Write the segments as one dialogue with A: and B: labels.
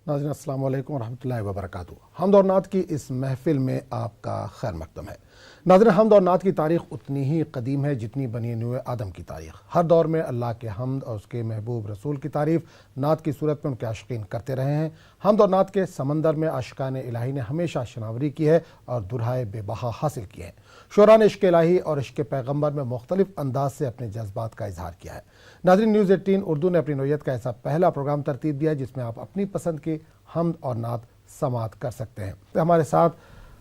A: नाज़रीन अस्सलाम वालेकुम रहमतुल्लाहि व बरकातुहू। हम्द और नात की इस महफिल में आपका खैर मकदम है। नाज़रीन, हम्द और नात की तारीख़ उतनी ही कदीम है जितनी बनी नूए आदम की तारीख़। हर दौर में अल्लाह के हम्द और उसके महबूब रसूल की तारीफ़ नात की सूरत में उनके आशिकीन करते रहे हैं। हम्द और नात के समंदर में आशिकान इलाही ने हमेशा शनावरी की है और दुल्हाए बेबहा हासिल किए हैं। शोरा ने इश्क इलाही और इश्क पैगम्बर में मुख्तलिफ अंदाज से अपने जज्बात का इजहार किया है। नाज़रीन, न्यूज़ 18 उर्दू ने अपनी नौयत का ऐसा पहला प्रोग्राम तरतीब दिया है जिसमें आप अपनी पसंद की हम्द और नात समात कर सकते हैं। तो हमारे साथ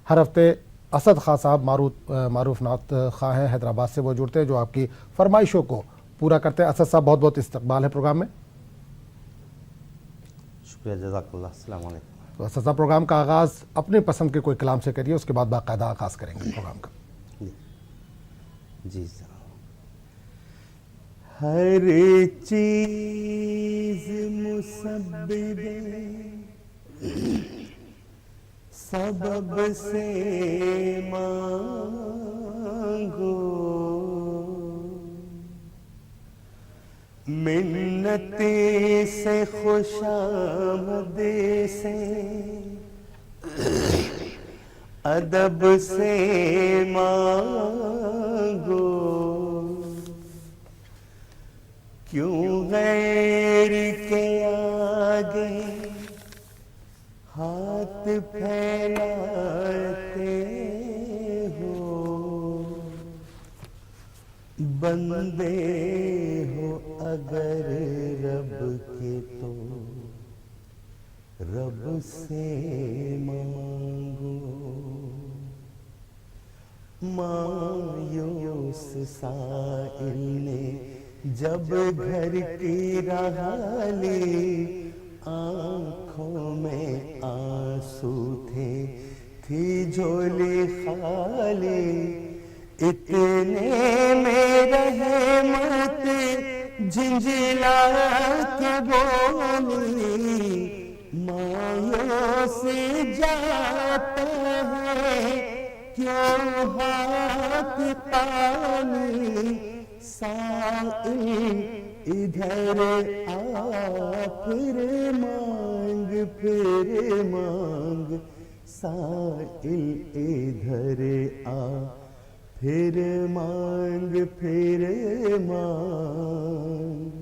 A: हर हफ्ते असद खां साहब मारूफ नात खां हैं, हैदराबाद से वो जुड़ते हैं जो आपकी फरमाइशों को पूरा करते हैं। असद साहब, बहुत बहुत इस्तकबाल है प्रोग्राम में।
B: शुक्रिया, जज़ाकल्लाह। अस्सलाम वालेकुम।
A: तो असद साहब, प्रोग्राम का आगाज़ अपनी पसंद के कोई कलाम से करिए, उसके बाद बाकायदा आगाज़ करेंगे प्रोग्राम का।
B: जी जनाब। हर चीज मुसब्बिबे सबब से मांगो, मिन्नते से खुशामद से अदब से मांगो। क्यों गैर के आगे हाथ फैलाते हो, बंदे हो अगर रब के तो रब से मांगो। मायूस साइल ने जब घर की राह ली, आँखों में आंसू थे, थी झोली खाली। इतने में रहमत झिंझिला के बोली, मायूस जाता है क्यों हाथ तानी। साइल इधर आ फिर मांग, साइल इधर आ फिर मांग।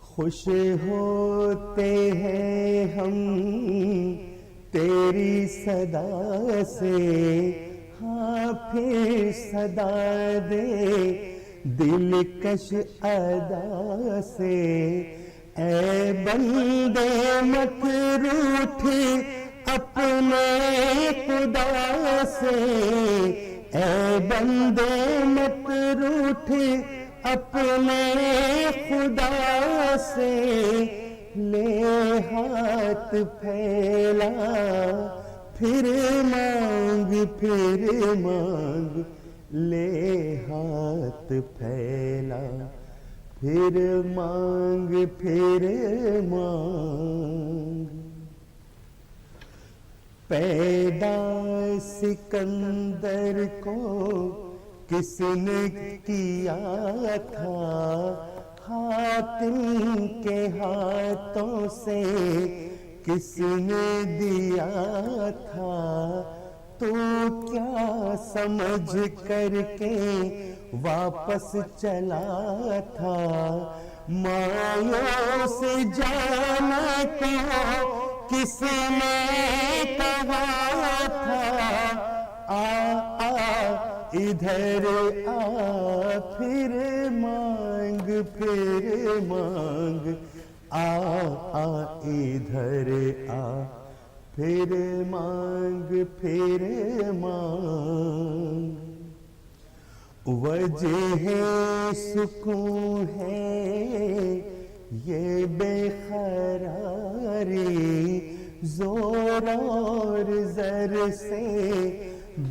B: खुश होते हैं हम तेरी सदा से, हाँ फिर सदा दे दिलकश अदा से। ऐ बंदे मत रूठ अपने खुदा से, ऐ बंदे मत रूठ अपने खुदा से। ले हाथ फैला फिर मांग, ले हाथ फैला फिर मांग। पैदा सिकंदर को किसने किया था, हातिम के हाथों से किसने दिया था। तू क्या समझ करके वापस चला था, मायूस जाना को किसने कहा था। आ इधर आ फिर मांग, आ इधर आ फिर मांग। वजह सुकून है ये बेखरारी, जोर और जर से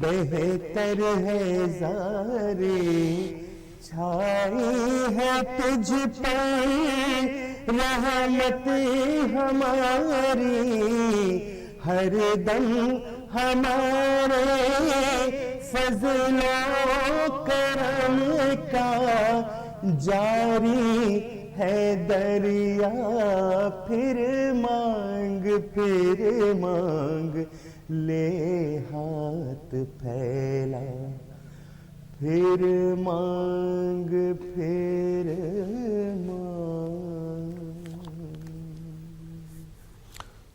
B: बेहतर है जारी। छाई है तुझ पर रहमत हमारी, हर दम हमारे फजलो करम का जारी है दरिया फिर मांग ले हाथ फैला, फिर मांग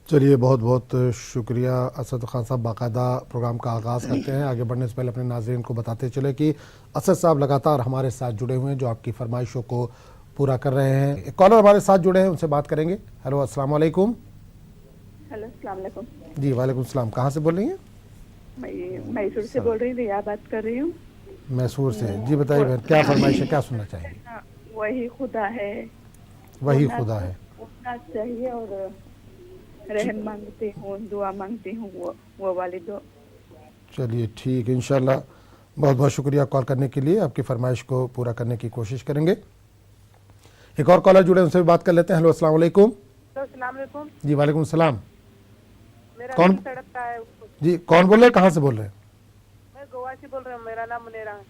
A: चलिए, बहुत बहुत शुक्रिया असद खान साहब। बाकायदा प्रोग्राम का आगाज़ करते हैं। आगे बढ़ने से पहले अपने नाज़रीन को बताते चले कि असद साहब लगातार हमारे साथ जुड़े हुए हैं, जो आपकी फरमाइशों को पूरा कर रहे हैं। एक कॉलर हमारे साथ जुड़े हैं, उनसे बात करेंगे। हेलो, अस्सलाम वालेकुम।
C: हेलो, अस्सलाम वालेकुम।
A: जी वालेकुम सलाम। कहाँ से बोल रही हैं?
C: मैं मैसूर से बोल रही हूँ, रिया बात कर रही हूँ।
A: मैसूर से। जी बताइए बहन, क्या फरमाइश है, क्या सुनना चाहेंगी?
C: वही खुदा है,
A: वही खुदा है,
C: उठना चाहिए और रहम मांगती हूँ, दुआ मांगती हूँ, वो वाली दो।
A: चलिए ठीक है, इंशाल्लाह। बहुत बहुत शुक्रिया कॉल करने के लिए। आपकी फरमाइश को पूरा करने की कोशिश करेंगे। एक और कॉलर जुड़े, उनसे भी बात कर लेते हैं। हेलो, अस्सलाम वालेकुम।
C: अस्सलाम वालेकुम।
A: जी वालेकुम सलाम।
C: मेरा
A: कौन?
C: नाम तड़पता है उसको।
A: जी कौन बोल रहे हैं, कहाँ से बोल रहे हैं?
C: मैं गोवा से बोल रहा हूँ, मेरा नाम मुनेरा है।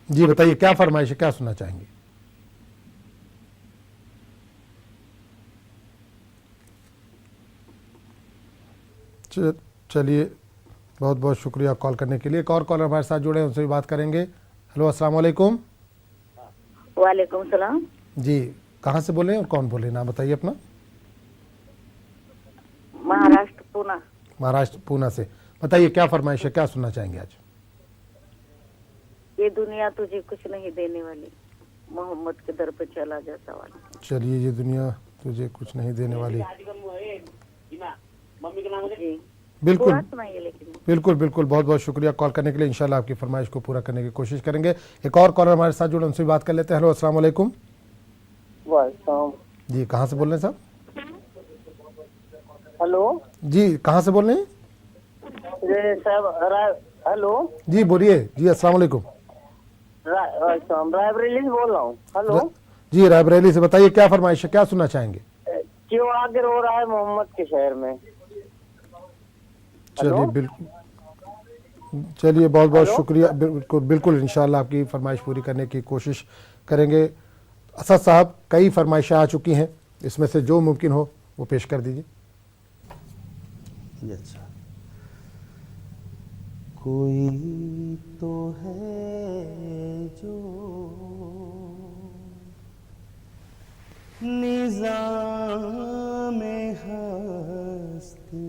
A: जी बताइए, क्या फरमाइश है, क्या सुनना चाहेंगे? चलिए, बहुत बहुत शुक्रिया कॉल करने के लिए। एक और कॉलर हमारे साथ जुड़े हैं, उनसे भी बात करेंगे। हेलो, अस्सलाम वालेकुम।
D: वालेकुम सलाम।
A: जी, कहाँ से बोल रहे हैं और कौन बोल रहे हैं, नाम बताइए अपना।
D: महाराष्ट्र पूना।
A: महाराष्ट्र पूना से। बताइए क्या फरमाइश है, क्या सुनना चाहेंगे आज?
D: ये दुनिया तुझे कुछ नहीं देने वाली, मोहम्मद के दर पे चला जाता वाला।
A: चलिए, ये दुनिया तुझे कुछ नहीं देने वाली।
D: जी
A: बिल्कुल
D: पूरा सुनाइए लेकिन।
A: बिल्कुल बिल्कुल, बहुत बहुत शुक्रिया कॉल करने के लिए। इंशाल्लाह आपकी फरमाइश को पूरा करने की कोशिश करेंगे। एक और कॉलर हमारे साथ जुड़े, उनसे भी बात कर लेते हैं। हेलो, अस्सलाम वालेकुम। जी, कहाँ से बोल रहे हैं साहब?
B: हेलो
A: जी, कहाँ से बोल रहे हैं?
B: साहब, हेलो
A: जी बोलिए। जी अस्सलाम वालेकुम।
B: रायबरेली से बोल रहा हूँ। हेलो
A: जी, रायबरेली से। बताइए क्या फरमाइश है, क्या सुनना चाहेंगे?
B: क्यों आगे रो रहा है मोहम्मद के शहर में?
A: चलिए बिल्कुल, चलिए बहुत बहुत शुक्रिया। बिल्कुल बिल्कुल, इंशाल्लाह आपकी फरमाइश पूरी करने की कोशिश करेंगे। असद साहब, कई फरमाइशें आ चुकी हैं, इसमें से जो मुमकिन हो वो पेश कर दीजिए।
B: अच्छा। कोई तो है जो निज़ाम हस्ती,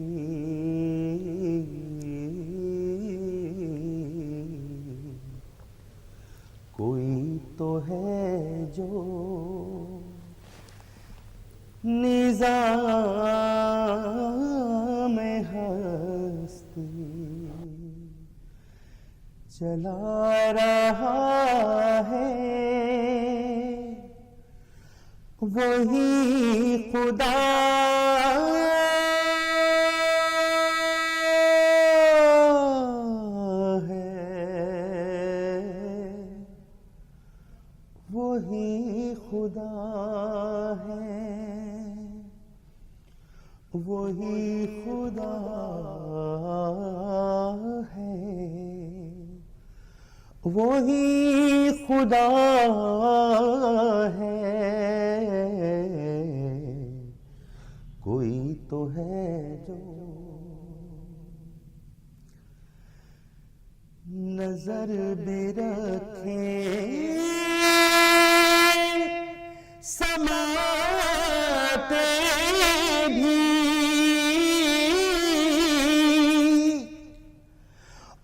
B: कोई तो है जो निज़ाम हस्ती चला रहा है, वही खुदा है, वही खुदा है, वही खुदा है, वही खुदा है, कोई तो है जो नजर में रखे समाते भी,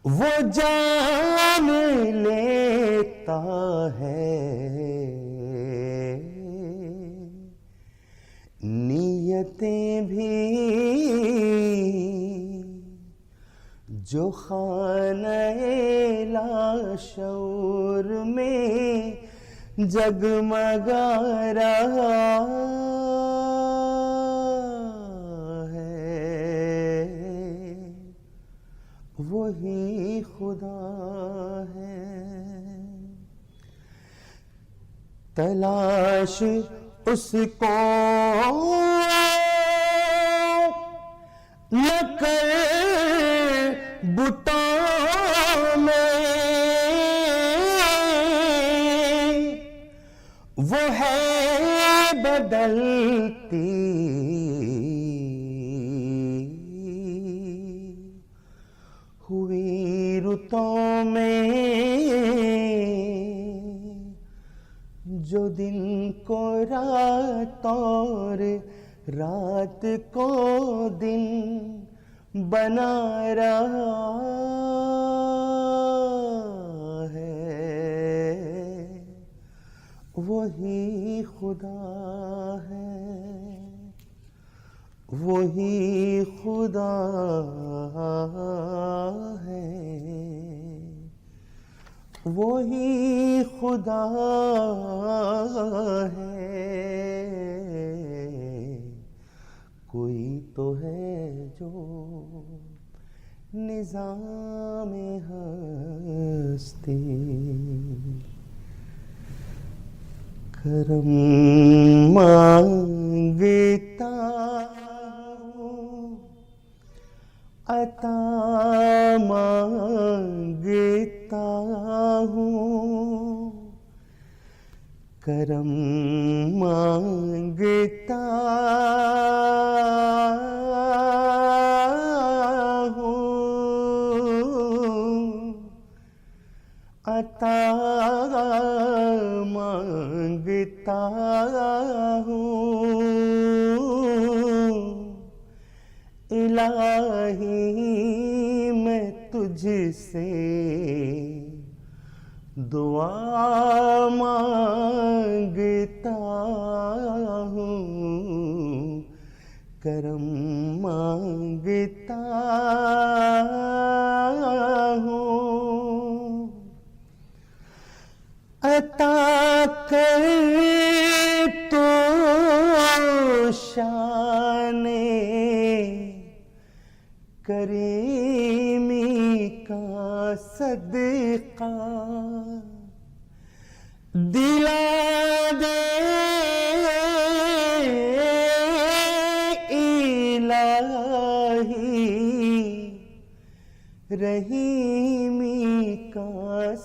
B: वो जान लेता है नियतें भी, जो खाने लाशौर में जगमगा रहा है, वही खुदा है। तलाश उसको न कर बुतों में, वो है बदलती हुई रुतों में, जो दिन को रात और रात को दिन बना रहा है, वही खुदा है, वही खुदा है, वही खुदा है। कोई तो है जो निज़ाम हस्ती करम मांगता हूँ, अता मांगता हूँ, करम मांगता हूँ, अता मांगता हूँ। इलाही मैं तुझसे दुआ मांगता हूँ, करम मांगता हूँ। अता कर तो शाने करीमी का सदका दिला दे इलाही, रहीमी का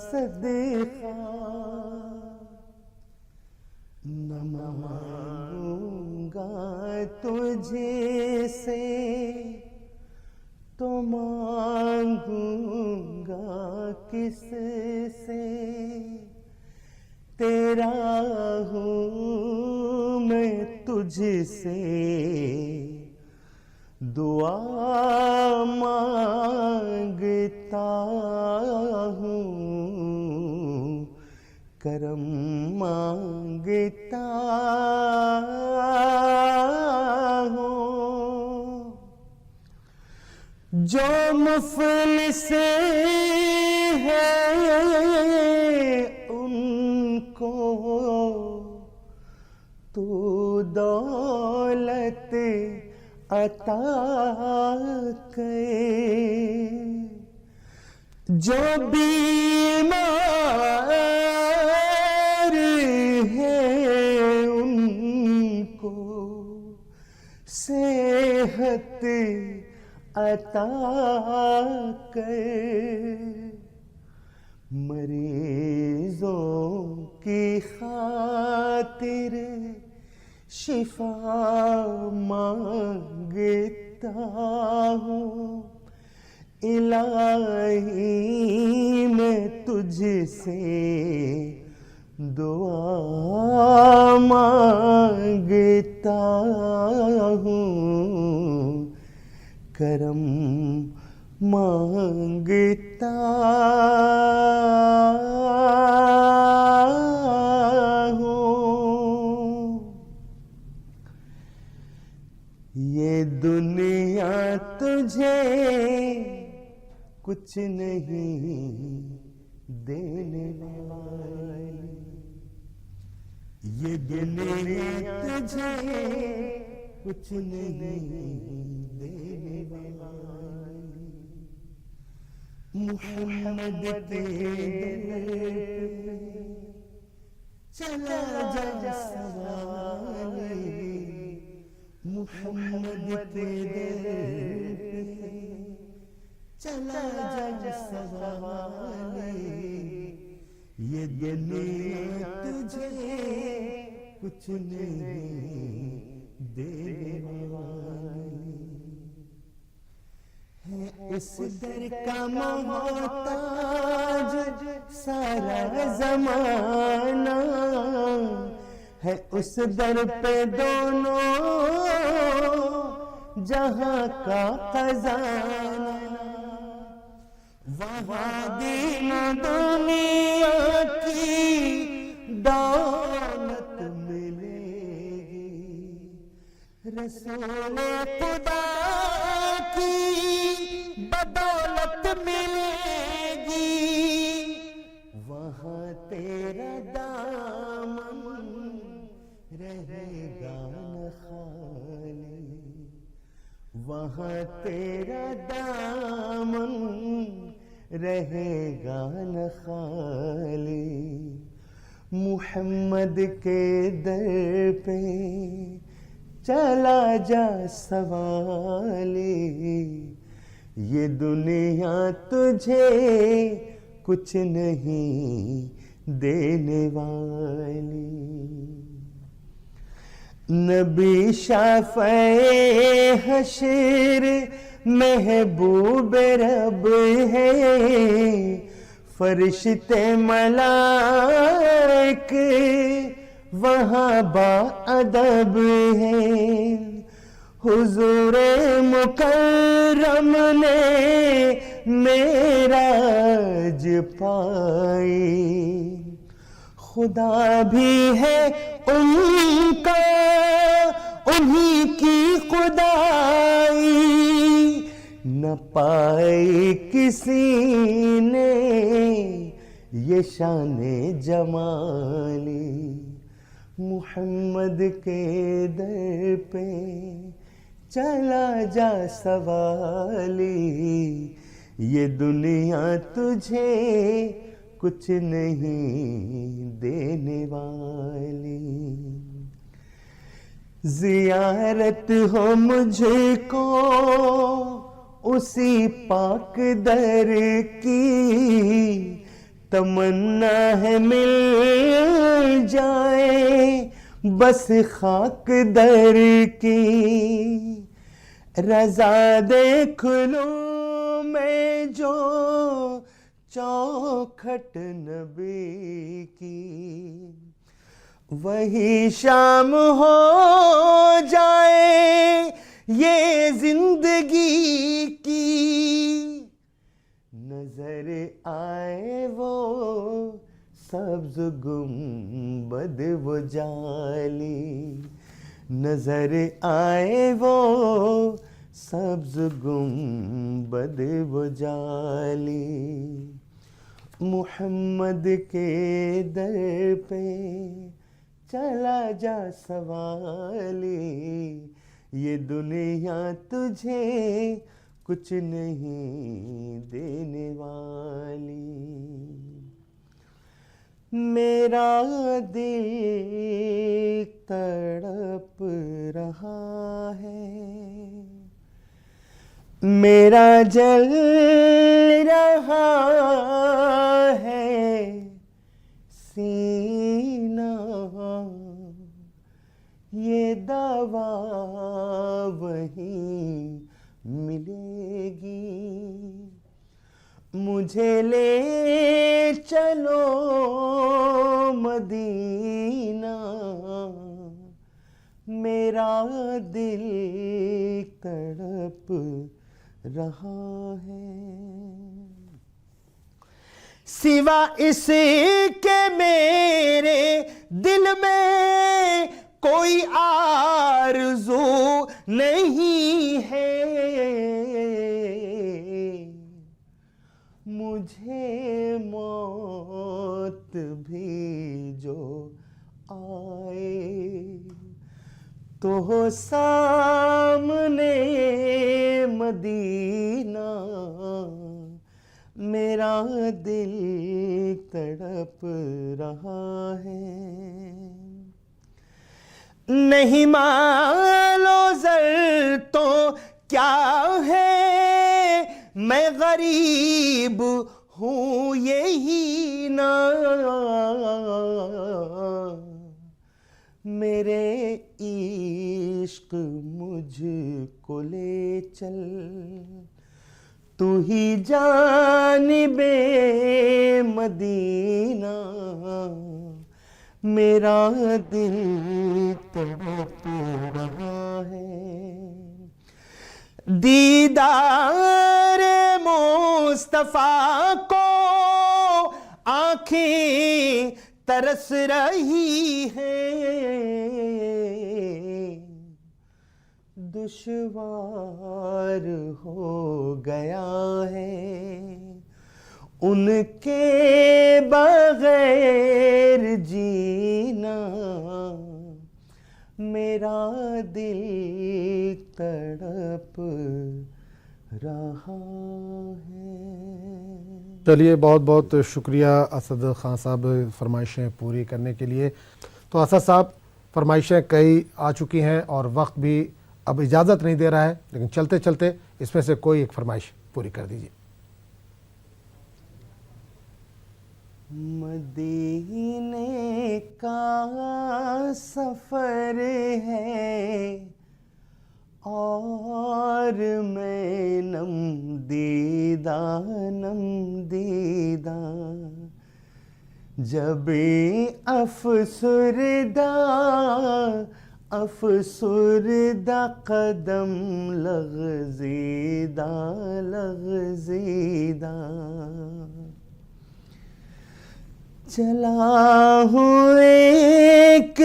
B: सदका न मांगूंगा तुझे से तो मांगूंगा किस से, तेरा हूँ मैं तुझसे दुआ मांगता हूँ, करम मांगता हूँ। जो मुफलिस है उनको तू दौलत अता करे, जो बीमार है उनको सेहत अता कर, मरीजों की खातिर शिफा मांगता हूँ। इलाही मैं तुझसे दुआ मांगता हूँ, करम मांगता हूँ। ये दुनिया तुझे कुछ नहीं देने वाली, ये दुनिया तुझे कुछ नहीं देने वाली। मुहम्मद तेरे चला जा सवाली, मुहम्मद तेरे चला जा सवाली। ये दुनिया तुझे कुछ नहीं देने वाली है इस दर का मोहताज सारा जमाना है उस दर पे दोनों जहां का खजाना वहां दीन दुनिया की दौलत मिलेगी रसूल खुदा की बदौलत मिलेगी वहां तेरा दामन रहेगा न खाली वहां तेरा दामन रहेगा न खाली मुहम्मद के दर पे चला जा सवाली ये दुनिया तुझे कुछ नहीं देने वाली नबी शाफ़े हशर महबूब रब है फरिश्ते मलाइक वहाँ बाअदब है हुजूर मुकर्रम ने मेराज पाई खुदा भी है उनका उन्हीं की खुदाई न पाई किसी ने ये शाने जमाली मुहम्मद के दर पे चला जा सवाली ये दुनिया तुझे कुछ नहीं देने वाली जियारत हो मुझको उसी पाक दर की तमन्ना है मिल जाए बस खाक दर की रजा देख लूं मैं जो चौखट नबी की वही शाम हो जाए ये जिंदगी की नजर आए वो सब्ज गुंबद वो जाली नजर आए वो सब्ज गुंबद वो जाली मुहम्मद के दर पे चला जा सवाली ये दुनिया तुझे कुछ नहीं देने वाली मेरा दिल तड़प रहा है मेरा जल रहा है सीना ये दवा वहीं मिलेगी मुझे ले चलो मदीना मेरा दिल तड़प रहा है सिवा इसके मेरे दिल में कोई आरज़ू नहीं है मुझे मौत भी जो आए तो सामने मदीना मेरा दिल तड़प रहा है नहीं मालो ज़र तो क्या है मैं गरीब हूँ यही ना मेरे इश्क मुझको ले चल, तू ही जानिबे मदीना, मेरा दिल तड़प रहा है। दीदार मुस्तफा को आंखें तरस रही है, दुश्वार हो गया है उनके बगैर जीना, मेरा दिल तड़प रहा है।
A: चलिए, बहुत बहुत शुक्रिया असद खान साहब फरमाइशें पूरी करने के लिए। तो असद साहब, फरमाइशें कई आ चुकी हैं और वक्त भी अब इजाज़त नहीं दे रहा है, लेकिन चलते चलते इसमें से कोई एक फरमाइश पूरी कर दीजिए।
B: मदीने का सफर है और मैं नम दीदा, जब अफसुरदा कदम लग़ज़ीदा, चला हूँ एक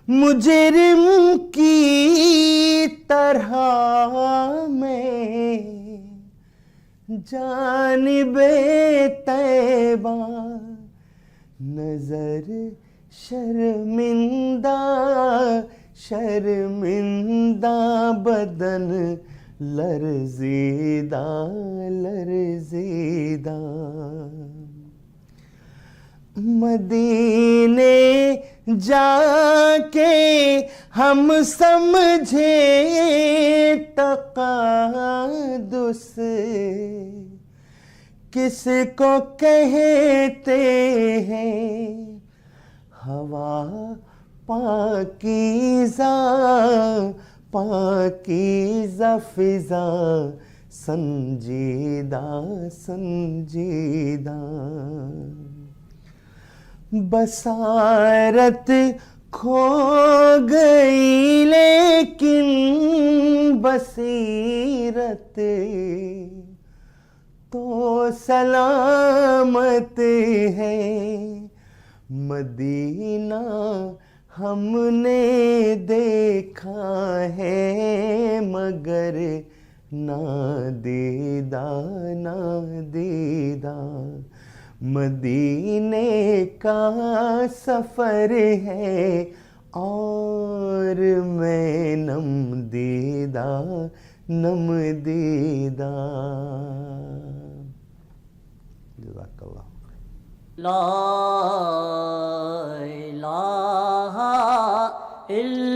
B: मुजरिम की तरह में, जानिबे तैबा नजर शर्मिंदा बदन लरज़ीदा, मदीने जाके हम समझे तक़ादुस किसको कहते हैं, हवा पाकीज़ा फ़िज़ा संजीदा, बसारत खो गई लेकिन बसीरत तो सलामत है, मदीना हमने देखा है मगर ना दीदा, मदीने का सफर है और मैं नम दीदा। जज़ाकल्लाह।
E: ला इलाहा इल्लल्लाह